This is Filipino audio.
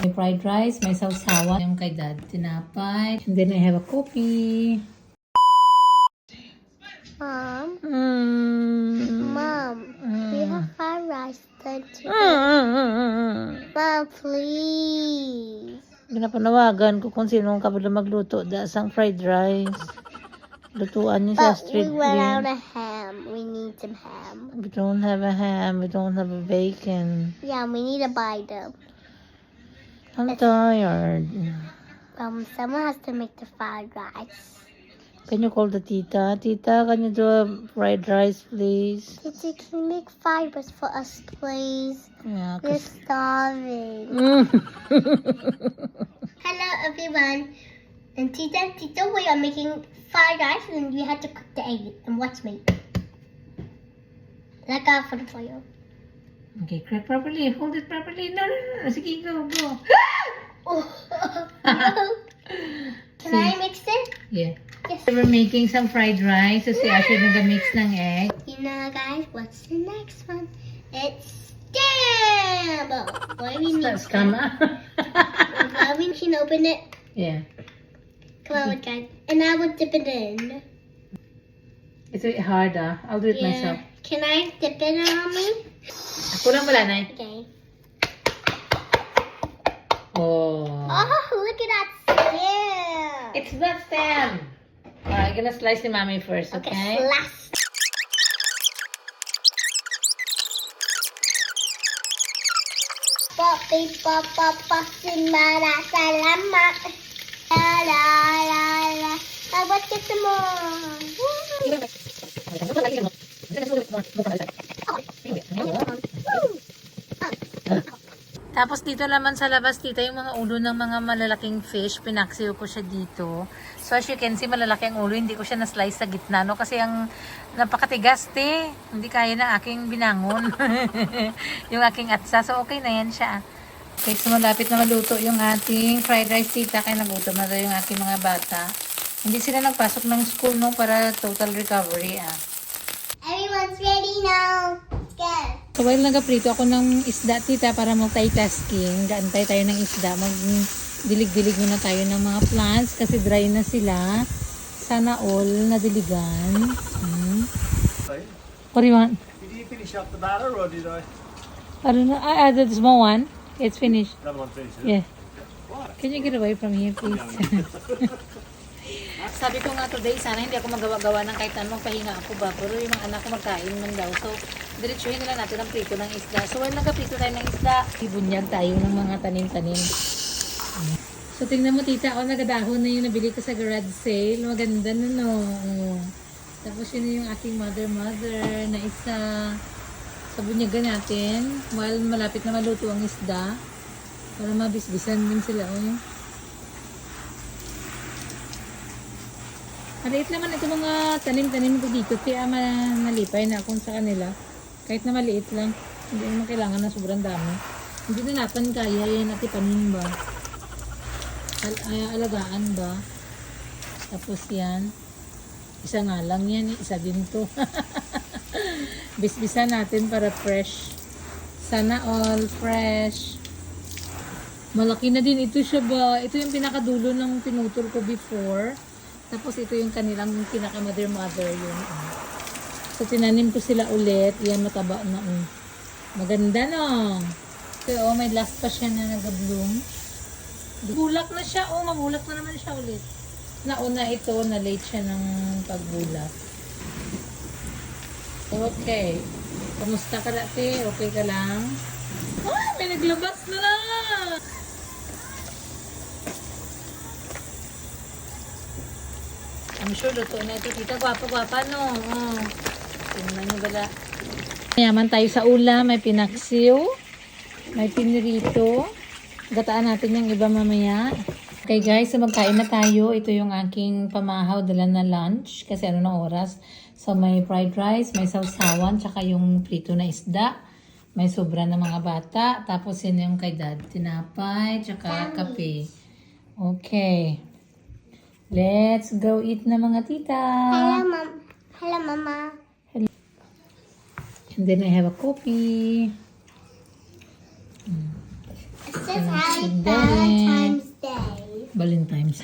May fried rice, may sausawan. Yung kay dad, tinapay. And then I have a coffee. Mom, Mm. we have fried rice done today. Mom, please. Ginapanawagan ko kung sinong kabalo magluto dasang fried rice. Lutuan niyo sa But street we went out food. of ham. We need some ham. We don't have a ham. We don't have a bacon. Yeah, we need to buy them. I'm tired. Someone has to make the fried rice. Can you call the tita? Tita, can you do a fried rice, please? Titi, can you make fried rice for us, please? Yeah, We're 'cause- starving. Hello, everyone. And Tita, we are making fried rice, and we had to cook the egg. And watch me. Look out for the fire. Okay, crack properly. Hold it properly. No. Sige, go. Oh, no. Can I mix it? Yeah. Yes. We're making some fried rice. So si Ashley nag-mix ng egg. You know, guys, what's the next one? It's scam. Why we need Scam. Why we can open it? Yeah. Come on, guys. And I will dip it in. It's a bit hard, ah. I'll do it myself. Can I dip it on me? Kulang wala, Nay. Okay. Oh. Oh, look at that scam. It's not stem. I'm gonna slice the mommy first, okay? Last. Papi, papa, simara, salama. La, la, la, la. Let's get some more. Tapos dito naman sa labas, tita, yung mga ulo ng mga malalaking fish, pinaksiw ko siya dito. So as you can see, malalaki ang ulo, hindi ko siya na-slice sa gitna, no? Kasi ang napakatigas, te. Hindi kaya na aking binangon. Yung aking atsa. So okay na yan siya. Okay, so malapit na maluto yung ating fried rice, tita. Kaya nagutom na daw yung aking mga bata. Hindi sila nagpasok ng school, no? Para total recovery, ah. Everyone's ready now. Go. So while nagaprito ako ng isda, tita, para multitasking, gaantay tayo ng isda, magdilig-dilig muna tayo ng mga plants kasi dry na sila. Sana all nadiligan. What do you want? Did you finish up the batter or did I? I don't know. I added the small one. It's finished. That one finished. Yeah. Can you get away from here, please? Sabi ko nga today, sana hindi ako magawa-gawa ng kahit anong pahinga ako ba. Pero yung mga anak ko magkain man daw. So, diretsuhin nila natin ang prito ng isda. So, while nagkaprito tayo ng isda, ibunyag tayo ng mga tanim-tanim. So, tingnan mo, tita, nagadahon na yung nabili ko sa garage sale. Maganda na, no? Tapos, yun na yung aking mother na isa. Sa bunyagan natin, while malapit na maluto ang isda, para mabisbisan din sila, Maliit naman ito mga tanim-tanim ko dito. Kaya nalipay na akong sa kanila. Kahit na maliit lang. Hindi naman kailangan na sobrang dami. Hindi na natin kaya yan at ipanin ba. Alagaan ba. Tapos yan. Isa nga lang yan. Isa din to. Bisbisan natin para fresh. Sana all fresh. Malaki na din ito siya ba. Ito yung pinakadulo ng tinutol ko before. Tapos ito yung kanilang pinaka-mother yun. So tinanim ko sila ulit. Yan mataba na. Maganda no. So may last pa siya na nag-bloom. Bulak na siya. Mabulak na naman siya ulit. Nauna ito, na late siya ng pagbulak. Okay. Kamusta ka dati? Okay ka lang? May naglabas na lang. I'm sure luto na ito. Tita, gwapa-gwapa, no? Tingnan nyo bala. Mayaman tayo sa ulam. May pinaksiw. May pinirito. Gataan natin yung iba mamaya. Okay guys, so magkain na tayo. Ito yung aking pamahaw, dala na lunch. Kasi ano na oras. So may fried rice, may sausawan, tsaka yung prito na isda. May sobra na mga bata. Tapos yun yung kay dad. Tinapay, tsaka kape. Okay. Let's go eat na mga tita. Hello, Mom. Hello, Mama. And then I have a coffee. So Just had Valentine's Valentine's Day. Valentine's.